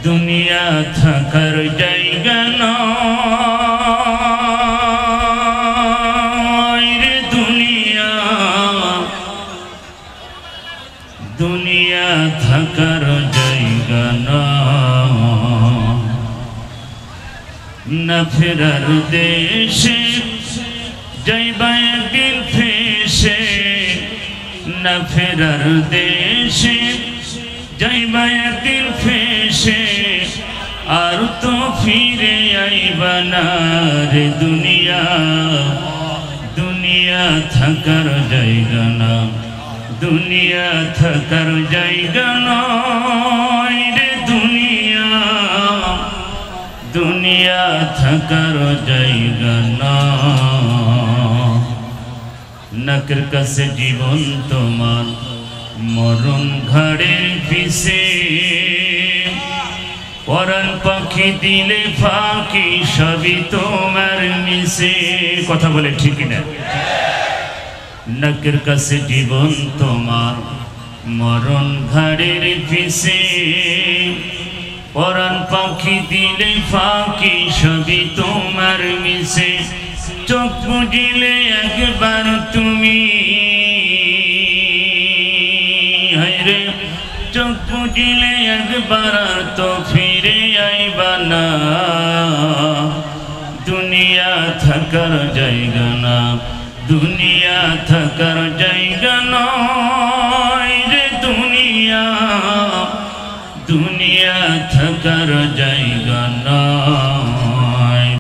দুনিয়া থাকার জায়গা নয় রে দুনিয়া, দুনিয়া থাকার জায়গা নয়। না ফেরার দেশে যাইবা একদিন ফেসে, না ফেরার দেশে যাইবা একদিন ফেসে, আর তো ফিরে আইবা না রে দুনিয়া, দুনিয়া থাকার জায়গা না, দুনিয়া থাকার জায়গা নয় রে দুনিয়া, দুনিয়া থাকার জায়গা না। নাকের কাছে জীবন তোমার, মরণ ঘাড়ের পিছে, পরাণ পাখি দিলে ফাঁকি, সবই তোমার মিশে। কথা বলে ঠিক না? নাকের কাছে জীবন তোমার, মরণ ঘাড়ের পিছে, পরাণ পাখি দিলে ফাঁকি, সবই তোমার মিশে। চোখ বুঝিলে একবার তুমি, হায়রে চোখ বুঝিলে একবার তো ফিরে আইবা না, দুনিয়া থাকার জায়গা না, দুনিয়া থাকার জায়গা নয় রে দুনিয়া, দুনিয়া থাকার জায়গা